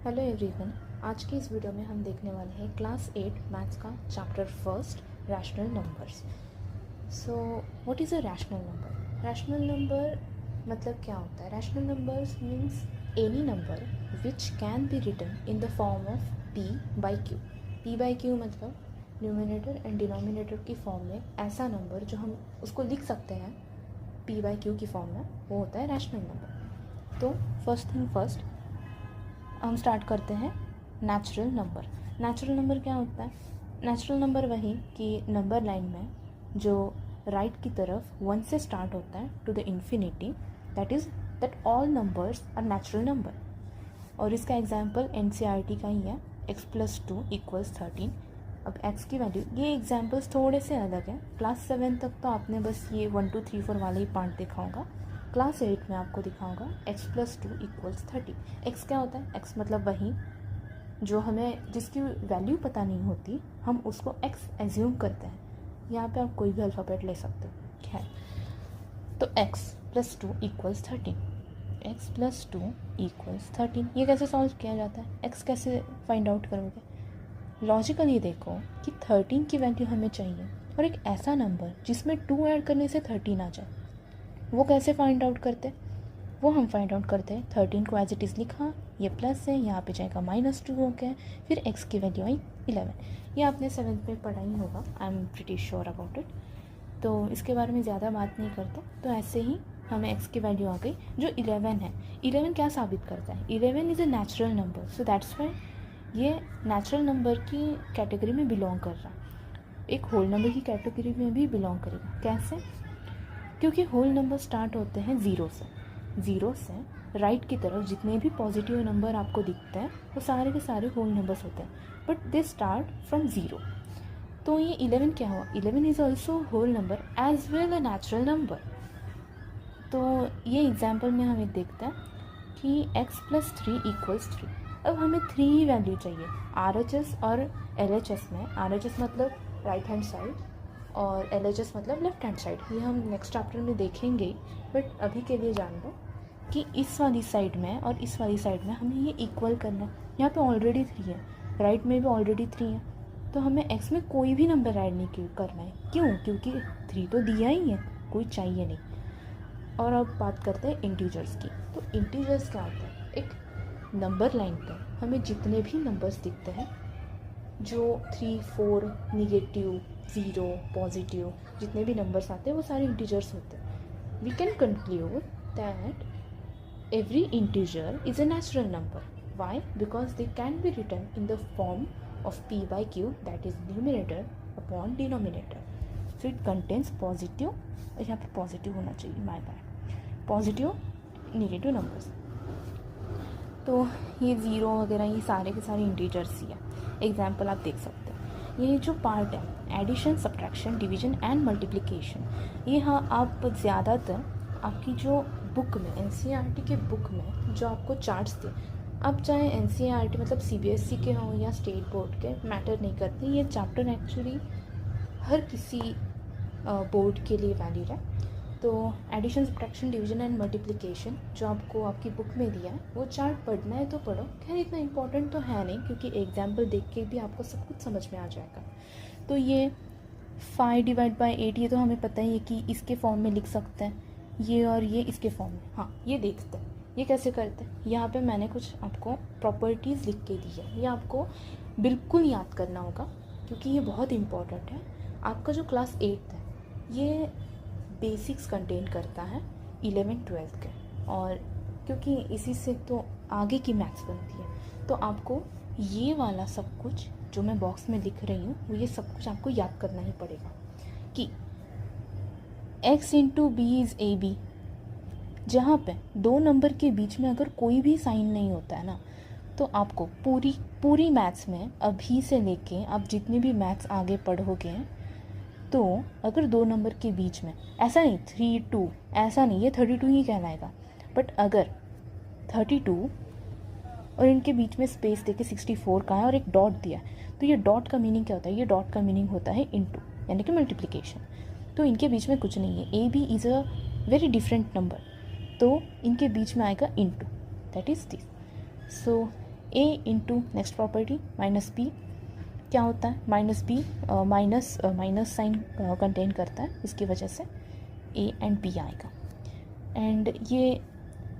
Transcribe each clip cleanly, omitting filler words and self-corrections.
Hello everyone. आज की इस वीडियो में हम देखने वाले हैं क्लास 8 मैथ्स का chapter first rational numbers. So what is a rational number? Rational number मतलब क्या होता है? Rational numbers means any number which can be written in the form of p by q। p by q मतलब numerator and denominator की form में ऐसा number जो हम उसको लिख सकते हैं p बाई q की फॉर्म में, वो होता है रैशनल नंबर। तो फर्स्ट थिंग फर्स्ट हम स्टार्ट करते हैं नेचुरल नंबर। नेचुरल नंबर क्या होता है? नेचुरल नंबर वही कि नंबर लाइन में जो राइट की तरफ 1 से स्टार्ट होता है to the infinity, that all numbers are natural number. और इसका एग्जाम्पल NCERT का ही है, x+2 = 13। अब x की वैल्यू, ये एग्जाम्पल्स थोड़े से अलग हैं। क्लास 7 तक तो आपने बस ये 1 2 3 4 वाला ही पार्ट देखा होगा। क्लास 8 में आपको दिखाऊंगा x+2 = 30। x क्या होता है? x मतलब वही जो हमें जिसकी वैल्यू पता नहीं होती, हम उसको x एज्यूम करते हैं। यहाँ पे आप कोई भी अल्फ़ाबेट ले सकते हो। खैर, तो x+2 = 13। x+2 = 13 ये कैसे सॉल्व किया जाता है? x कैसे फाइंड आउट करोगे? लॉजिकली देखो कि 13 की वैल्यू हमें चाहिए और एक ऐसा नंबर जिसमें 2 ऐड करने से 13 आ जाए, वो कैसे फाइंड आउट करते? वो हम फाइंड आउट करते हैं 13 को एज इट इज़ लिखा, ये प्लस है, यहाँ पे जाएगा -2 हो गया, फिर x की वैल्यू आई 11। ये आपने 7th में पढ़ा ही होगा, I am pretty sure about it. तो इसके बारे में ज़्यादा बात नहीं करते। तो ऐसे ही हमें x की वैल्यू आ गई जो 11 है। 11 क्या साबित करता है? 11 is a natural number, so that's why ये नेचुरल नंबर की कैटेगरी में बिलोंग कर रहा है। एक होल नंबर की कैटेगरी में भी बिलोंग करेगा। कैसे? क्योंकि होल नंबर स्टार्ट होते हैं ज़ीरो से राइट की तरफ जितने भी पॉजिटिव नंबर आपको दिखते हैं वो सारे के सारे होल नंबर्स होते हैं, but they start from zero. तो ये 11 क्या हुआ? 11 is also whole number as well a natural number. तो ये एग्जाम्पल में हम एक देखते हैं कि x+3 = 3। अब हमें 3 ही वैल्यू चाहिए RHS और LHS में। RHS मतलब राइट हैंड साइड और LHS मतलब लेफ्ट हैंड साइड। ये हम नेक्स्ट चैप्टर में देखेंगे, बट अभी के लिए जान लो कि इस वाली साइड में और इस वाली साइड में हमें ये इक्वल करना है। यहाँ पे ऑलरेडी 3 है, राइट में भी ऑलरेडी 3 है, तो हमें x में कोई भी नंबर ऐड नहीं करना है। क्यों? क्योंकि 3 तो दिया ही है, कोई चाहिए नहीं। और अब बात करते हैं इंटीजर्स की। तो इंटीजर्स क्या होता है? एक नंबर लाइन पर हमें जितने भी नंबर्स दिखते हैं, जो 3 4 नेगेटिव 0 पॉजिटिव जितने भी नंबर्स आते हैं वो सारे इंटीजर्स होते हैं। We can conclude that every integer is a natural number. Why? Because they can be written in the form of p by q, that is numerator upon denominator. So it contains positive, यहाँ पे positive होना चाहिए, my bad, positive negative numbers. तो ये zero वगैरह ये सारे के सारे इंटीजर्स ही है। एग्जाम्पल आप देख सकते हैं। ये जो पार्ट है addition, subtraction, division and multiplication, ये हाँ आप ज़्यादातर आपकी जो बुक में NCERT के बुक में जो आपको चार्ट्स थे, अब चाहे NCERT मतलब CBSE के हों या स्टेट बोर्ड के, मैटर नहीं करते। ये चैप्टर एक्चुअली हर किसी बोर्ड के लिए वैलिड है। तो addition, subtraction, division and multiplication जो आपको आपकी बुक में दिया है, वो चार्ट पढ़ना है तो पढ़ो। खैर इतना इम्पोर्टेंट तो है नहीं, क्योंकि एग्जाम्पल देख के भी आपको सब कुछ समझ में आ जाएगा। तो ये 5/8 ये तो हमें पता ही है कि इसके फॉर्म में लिख सकते हैं, ये और ये इसके फॉर्म में। हाँ, ये देखते हैं ये कैसे करते हैं। यहाँ पे मैंने कुछ आपको प्रॉपर्टीज़ लिख के दी है, ये आपको बिल्कुल याद करना होगा, क्योंकि ये बहुत इम्पॉर्टेंट है। आपका जो क्लास 8 है ये बेसिक्स कंटेन करता है 11th-12th के, और क्योंकि इसी से तो आगे की मैथ्स बनती है, तो आपको ये वाला सब कुछ जो मैं बॉक्स में लिख रही हूँ, वो ये सब कुछ आपको याद करना ही पड़ेगा कि x × b इज़ AB। जहाँ पे दो नंबर के बीच में अगर कोई भी साइन नहीं होता है ना, तो आपको पूरी मैथ्स में अभी से लेके आप जितनी भी मैथ्स आगे पढ़ोगे, तो अगर दो नंबर के बीच में ऐसा नहीं 3 2 ऐसा नहीं, ये 32 ही कहलाएगा। बट अगर 32 और इनके बीच में स्पेस देके 64 का है और एक डॉट दिया है, तो ये डॉट का मीनिंग क्या होता है? ये डॉट का मीनिंग होता है इनटू, यानी कि मल्टीप्लिकेशन। तो इनके बीच में कुछ नहीं है। AB is a very different number, तो इनके बीच में आएगा into, that is this. So a into next property minus b क्या होता है, minus b minus sign contain करता है, इसकी वजह से ए एंड बी आएगा। एंड ये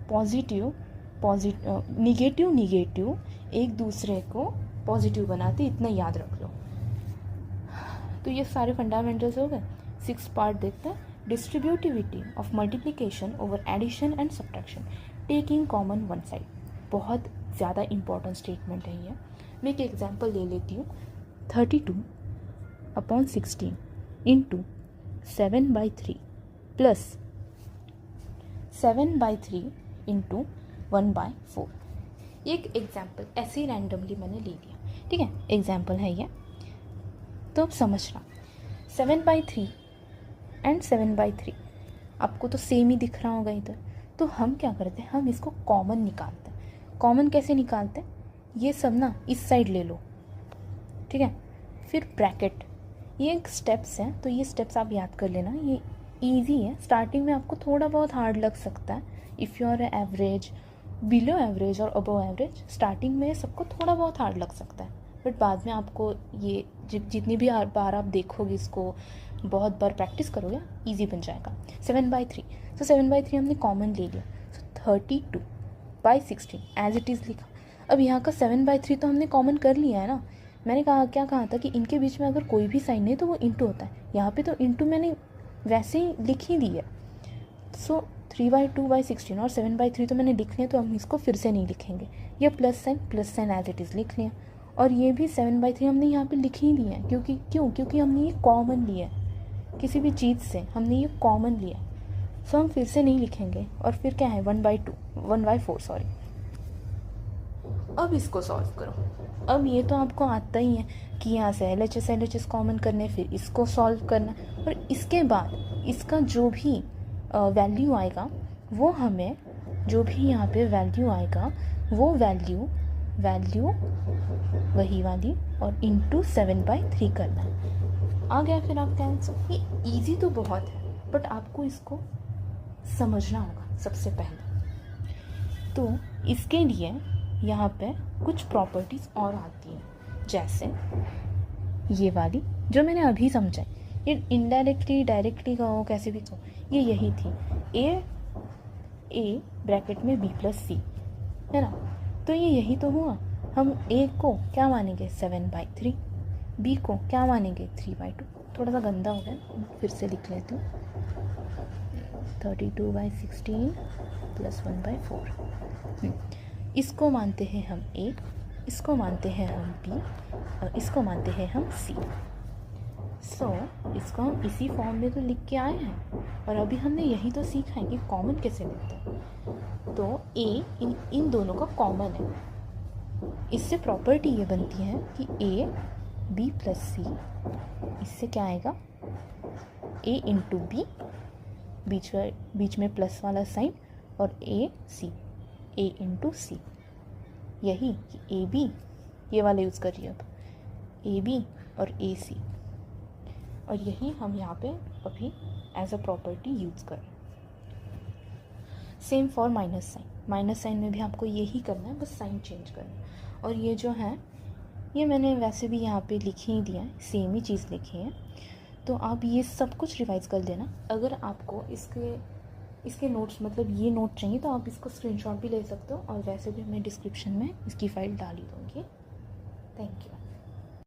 पॉजिटिव निगेटिव एक दूसरे को पॉजिटिव बनाते, इतना याद रख लो। तो ये सारे फंडामेंटल्स हो गए। 6 पार्ट देखते हैं। Distributivity of multiplication over addition and subtraction taking common one side. बहुत ज़्यादा इंपॉर्टेंट स्टेटमेंट है ये। मैं एक एग्जांपल ले लेती हूँ। 32/16 इंटू 7/3 प्लस 7/3 इंटू 1/4। एक एग्जाम्पल ऐसे ही रैंडमली मैंने ले लिया, ठीक है, एग्जाम्पल है ये। तो अब समझना 7/3 एंड 7/3 आपको तो सेम ही दिख रहा होगा इधर। तो हम क्या करते हैं, हम इसको कॉमन निकालते हैं। कॉमन कैसे निकालते हैं, ये सब ना इस साइड ले लो, ठीक है, फिर ब्रैकेट। ये एक स्टेप्स हैं, तो ये स्टेप्स आप याद कर लेना, ये इजी है। स्टार्टिंग में आपको थोड़ा बहुत हार्ड लग सकता है, if you are average, below average और अबव एवरेज, स्टार्टिंग में सबको थोड़ा बहुत हार्ड लग सकता है, बट बाद में आपको ये जितनी भी बार आप देखोगे, इसको बहुत बार प्रैक्टिस करोगे, इजी बन जाएगा। 7/3, तो 7/3 हमने कॉमन ले लिया, सो 32/16 एज इट इज़ लिखा। अब यहाँ का 7/3 तो हमने कॉमन कर लिया है ना। मैंने क्या कहा था कि इनके बीच में अगर कोई भी साइन नहीं तो वो इंटू होता है। यहाँ पे तो इंटू मैंने वैसे ही लिख ही दी है। सो 3/2/16 और 7/3 तो मैंने लिख लिया, तो हम इसको फिर से नहीं लिखेंगे। ये plus sign as it is लिख लिया, और ये भी 7/3 हमने यहाँ पे लिख ही दिया है। क्योंकि हमने ये कॉमन लिया है, किसी भी चीज़ से हमने ये कॉमन लिया, सो हम फिर से नहीं लिखेंगे। और फिर क्या है 1/4 सॉरी। अब इसको सॉल्व करो। अब ये तो आपको आता ही है कि यहाँ से LHS कॉमन करने, फिर इसको सॉल्व करना, और इसके बाद इसका जो भी वैल्यू आएगा वो हमें, जो भी यहाँ पे वैल्यू आएगा वो वैल्यू वही वाली और इंटू 7/3 करना है। आ गया फिर आपका आंसर। ये इजी तो बहुत है, बट आपको इसको समझना होगा सबसे पहले। तो इसके लिए यहाँ पे कुछ प्रॉपर्टीज़ और आती हैं, जैसे ये वाली जो मैंने अभी समझाई, ये इनडायरेक्टली डायरेक्टली कहो कैसे भी कहो, ये यही थी, ए ब्रैकेट में B+C है ना। तो ये यही तो हुआ। हम A को क्या मानेंगे 7/3, B को क्या मानेंगे 3/2। थोड़ा सा गंदा हो गया, फिर से लिख लेती हूँ। 32/16 प्लस 1/4। इसको मानते हैं हम A, इसको मानते हैं हम B, और इसको मानते हैं हम C। सो इसको हम इसी फॉर्म में तो लिख के आए हैं, और अभी हमने यही तो सीखा है कि कॉमन कैसे लेते हैं। तो A इन दोनों का कॉमन है। इससे प्रॉपर्टी ये बनती है कि A B+C, इससे क्या आएगा A इंटू B, बीच में प्लस वाला साइन, और A इंटू C। यही कि AB, ये वाला यूज़ करिए अब, AB और AC, और यही हम यहाँ पे अभी एज अ प्रॉपर्टी यूज़ करें। सेम फॉर माइनस साइन में भी आपको यही करना है, बस साइन चेंज करना है। और ये जो है ये मैंने वैसे भी यहाँ पे लिख ही दिया है, सेम ही चीज़ लिखी है। तो आप ये सब कुछ रिवाइज़ कर देना। अगर आपको इसके नोट्स, मतलब ये नोट चाहिए, तो आप इसको स्क्रीनशॉट भी ले सकते हो, और वैसे भी मैं डिस्क्रिप्शन में इसकी फ़ाइल डाल ही दूँगी। Thank you.